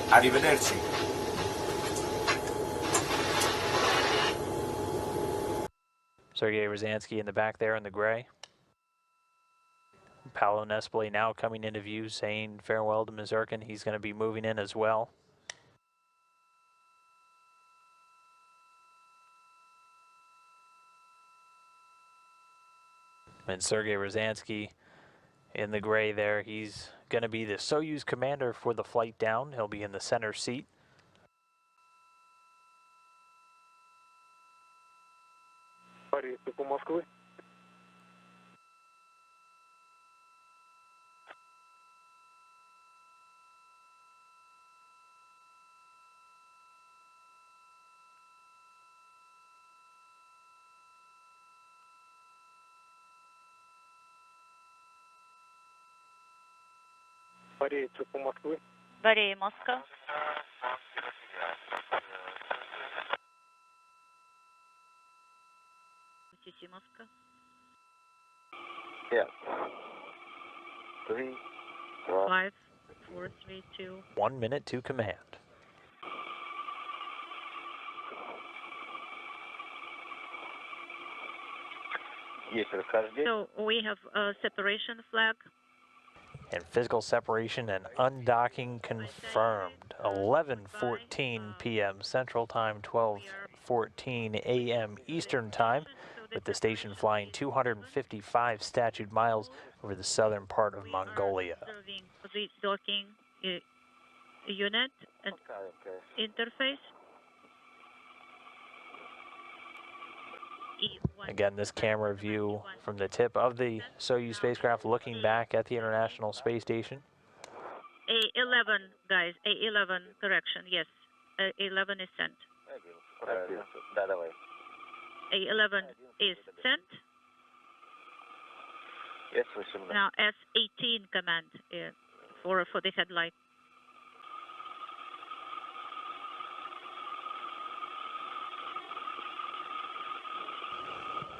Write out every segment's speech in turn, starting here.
Arrivederci. Sergei Ryzansky in the back there in the gray. Paolo Nespoli now coming into view, saying farewell to Mazurkin. He's going to be moving in as well. And Sergei Ryzansky in the gray there, he's going to be the Soyuz commander for the flight down. He'll be in the center seat. Varii, Moscow. Moscow. Yeah. 3, 5, 4, 3, 2. 1 minute to command. So we have a separation flag. And physical separation and undocking confirmed. 11:14 p.m. Central Time, 12:14 a.m. Eastern Time, with the station flying 255 statute miles over the southern part of Mongolia. The docking unit and interface. Again, this camera view from the tip of the Soyuz spacecraft looking back at the International Space Station. A11, guys, A11, correction, yes. A11 is sent. A11 is sent. Yes, now S18 command for the headlight.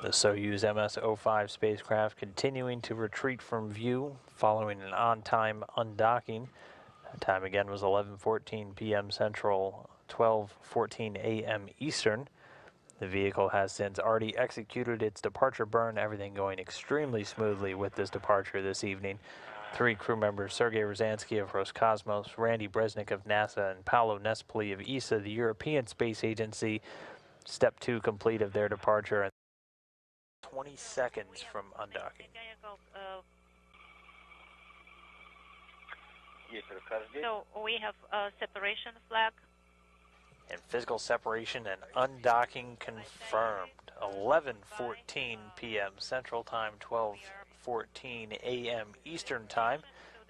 The Soyuz MS-05 spacecraft continuing to retreat from view following an on-time undocking. That time again was 11:14 p.m. Central, 12:14 a.m. Eastern. The vehicle has since already executed its departure burn, everything going extremely smoothly with this departure this evening. 3 crew members, Sergei Ryzansky of Roscosmos, Randy Bresnik of NASA, and Paolo Nespoli of ESA, the European Space Agency, step 2 complete of their departure. 20 seconds from undocking. So we have a separation flag. And physical separation and undocking confirmed. 11:14 p.m. Central Time, 12:14 a.m. Eastern Time,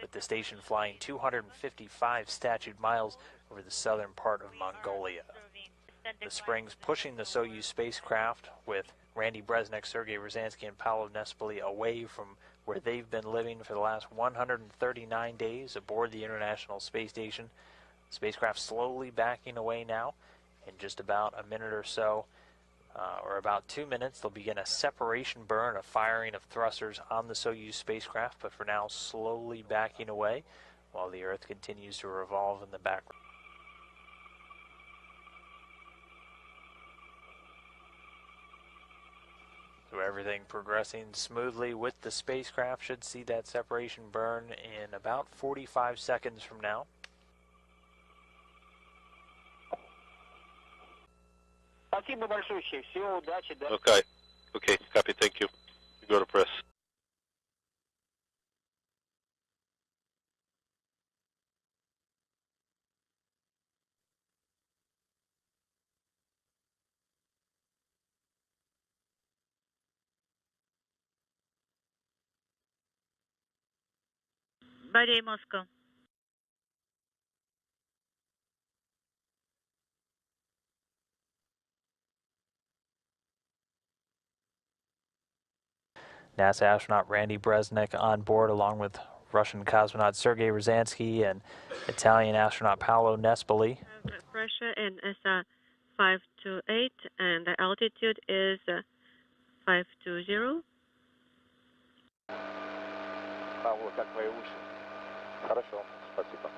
with the station flying 255 statute miles over the southern part of Mongolia. The springs pushing the Soyuz spacecraft, with Randy Bresnik, Sergei Ryzansky, and Paolo Nespoli away from where they've been living for the last 139 days aboard the International Space Station. The spacecraft slowly backing away now. In just about a minute or so, or about 2 minutes, they'll begin a separation burn, a firing of thrusters on the Soyuz spacecraft, but for now slowly backing away while the Earth continues to revolve in the background. So everything progressing smoothly with the spacecraft. Should see that separation burn in about 45 seconds from now. Okay, copy, thank you. You go to press. Varii, Moscow. NASA astronaut Randy Bresnik on board, along with Russian cosmonaut Sergei Ryzansky and Italian astronaut Paolo Nespoli. Pressure in S528, and the altitude is 520. Павло, как твои уши? Хорошо, спасибо.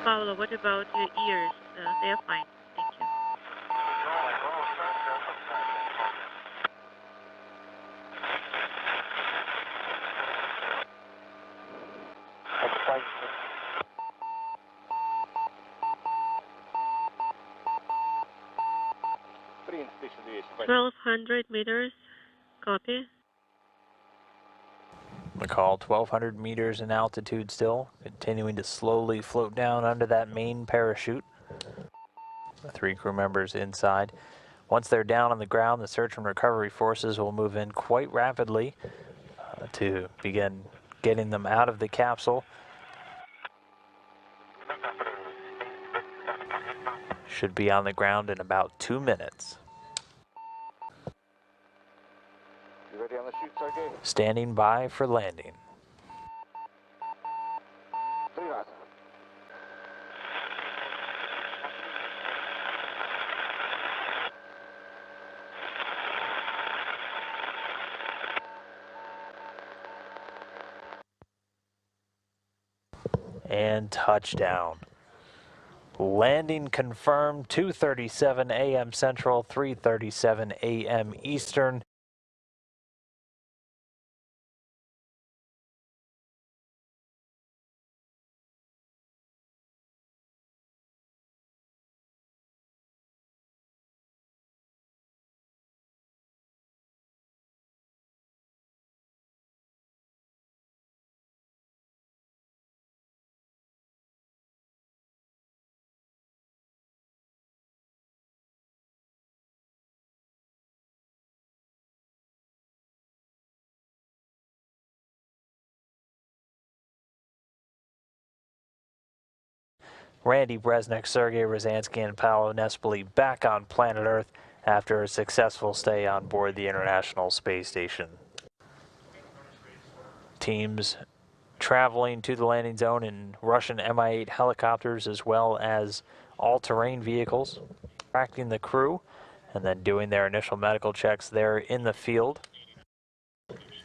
Paolo, what about your ears? They are fine. Thank you. Принц 1200. 1,200 meters. Copy. McCall, 1,200 meters in altitude still, continuing to slowly float down under that main parachute. The 3 crew members inside. Once they're down on the ground, the search and recovery forces will move in quite rapidly to begin getting them out of the capsule. Should be on the ground in about 2 minutes. You ready on the chute, Sergey? Standing by for landing. 3 knots. And touchdown. Landing confirmed, 2:37 a.m. Central, 3:37 a.m. Eastern. Randy Bresnik, Sergei Ryazanskiy, and Paolo Nespoli back on planet Earth after a successful stay on board the International Space Station. Teams traveling to the landing zone in Russian Mi-8 helicopters as well as all-terrain vehicles, tracking the crew and then doing their initial medical checks there in the field.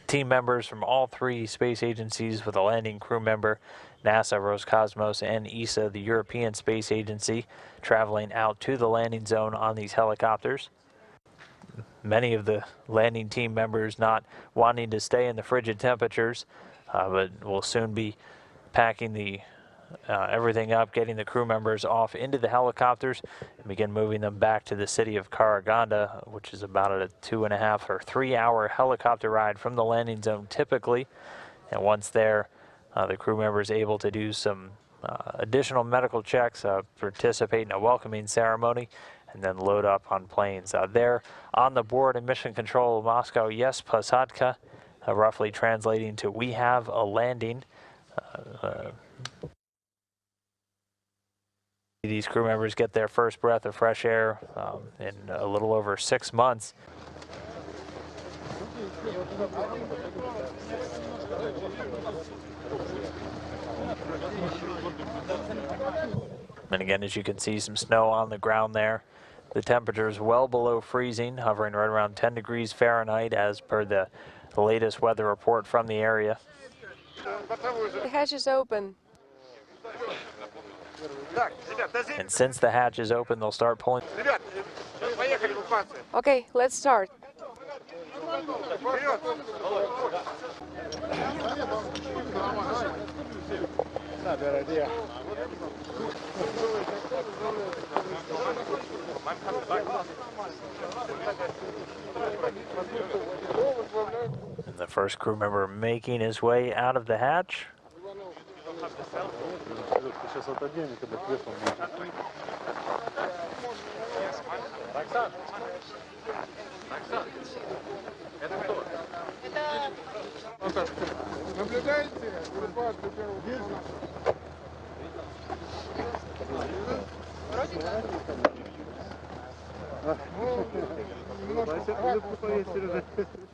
Team members from all 3 space agencies with a landing crew member, NASA, Roscosmos, and ESA, the European Space Agency, traveling out to the landing zone on these helicopters. Many of the landing team members not wanting to stay in the frigid temperatures, but will soon be packing the everything up, getting the crew members off into the helicopters and begin moving them back to the city of Karaganda, which is about a 2.5 or 3 hour helicopter ride from the landing zone typically. And once there, the crew members able to do some additional medical checks, participate in a welcoming ceremony, and then load up on planes. There on the board in Mission Control Moscow, yes, Posadka, roughly translating to we have a landing. These crew members get their first breath of fresh air in a little over 6 months. And again, as you can see, some snow on the ground there. The temperature is well below freezing, hovering right around 10 degrees Fahrenheit as per the latest weather report from the area. The hatch is open. And since the hatch is open, they'll start pulling. Okay, let's start. And the first crew member making his way out of the hatch.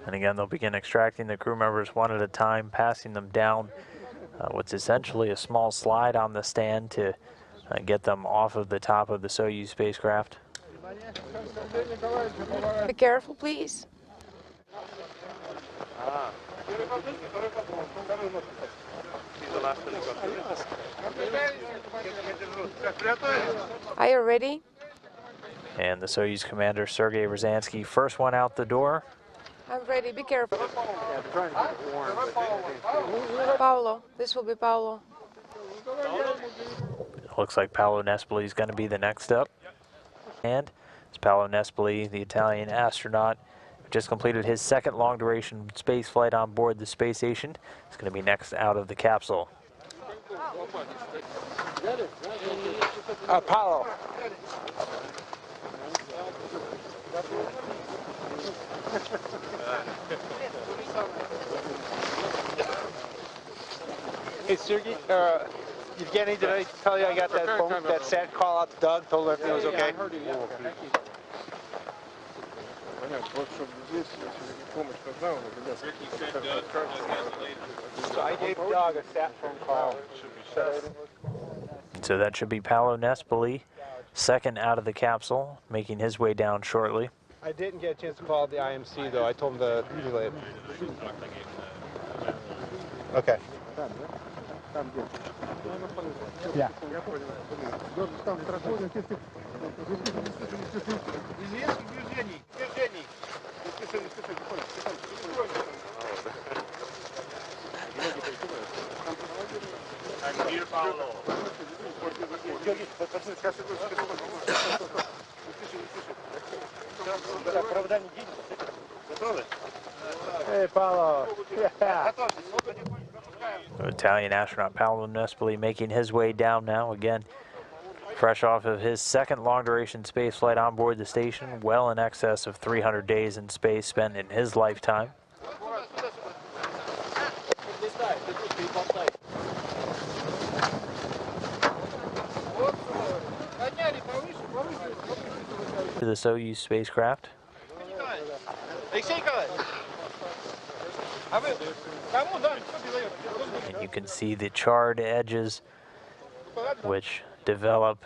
And again, they'll begin extracting the crew members one at a time, passing them down what's essentially a small slide on the stand to get them off of the top of the Soyuz spacecraft. Be careful, please. Are you ready? And the Soyuz commander, Sergei Ryzansky, first one out the door. I'm ready. Be careful. Paolo. This will be Paolo. It looks like Paolo Nespoli is going to be the next up. And it's Paolo Nespoli, the Italian astronaut, who just completed his second long-duration space flight on board the space station. It's going to be next out of the capsule. Paolo. Hey, Sergey, Evgeny, did I tell you I got that phone, that sad call out to Doug, told her everything was okay? So I gave Doug a sad phone call. So that should be Paolo Nespoli, second out of the capsule, making his way down shortly. I didn't get a chance to call the IMC, though. I told him to relay it. Okay. Yeah. Hey, Paolo. Yeah. Italian astronaut Paolo Nespoli making his way down now, again, fresh off of his second long-duration space flight on board the station, well in excess of 300 days in space spent in his lifetime. To the Soyuz spacecraft. And you can see the charred edges which develop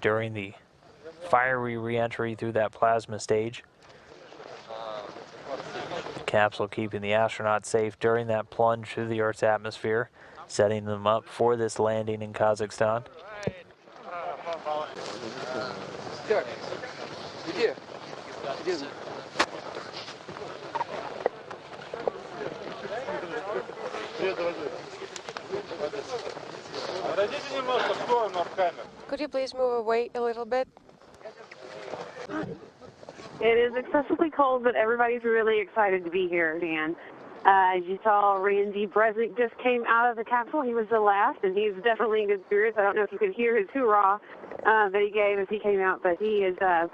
during the fiery re-entry through that plasma stage. The capsule keeping the astronauts safe during that plunge through the Earth's atmosphere, setting them up for this landing in Kazakhstan. Could you please move away a little bit? It is excessively cold, but everybody's really excited to be here, Dan. As you saw, Randy Bresnik just came out of the capsule. He was the last, and he's definitely in good spirits. I don't know if you could hear his hoorah that he gave as he came out, but he is glad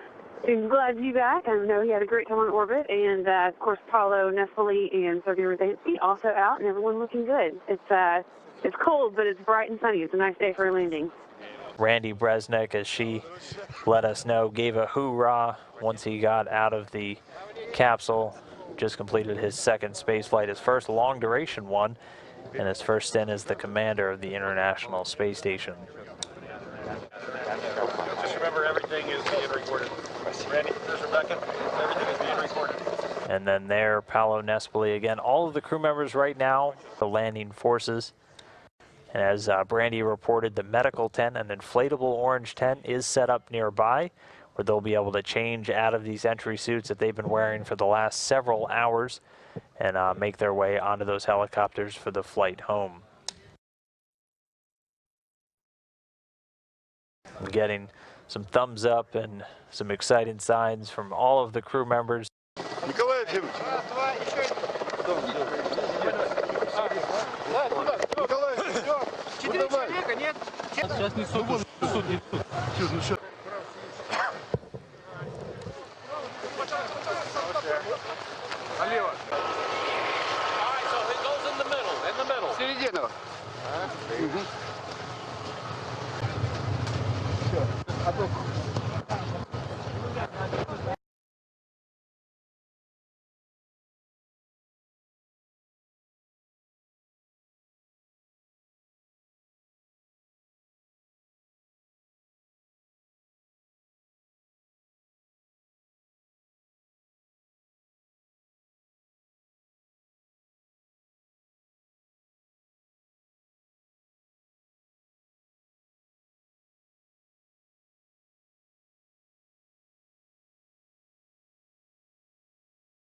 to be back. I know he had a great time on orbit, and of course, Paolo Nespoli and Sergei Ryzansky also out, and everyone looking good. It's cold, but it's bright and sunny. It's a nice day for a landing. Randy Bresnik, as she let us know, gave a hoorah once he got out of the capsule. Just completed his second space flight, his first long-duration one, and his first stint as the commander of the International Space Station. Just remember, everything is being recorded. Randy, there's Rebecca. Everything is being recorded. And then there, Paolo Nespoli again. All of the crew members right now, the landing forces. And as Brandy reported, the medical tent, an inflatable orange tent, is set up nearby, where they'll be able to change out of these entry suits that they've been wearing for the last several hours and make their way onto those helicopters for the flight home. We're getting some thumbs up and some exciting signs from all of the crew members. Сейчас несут.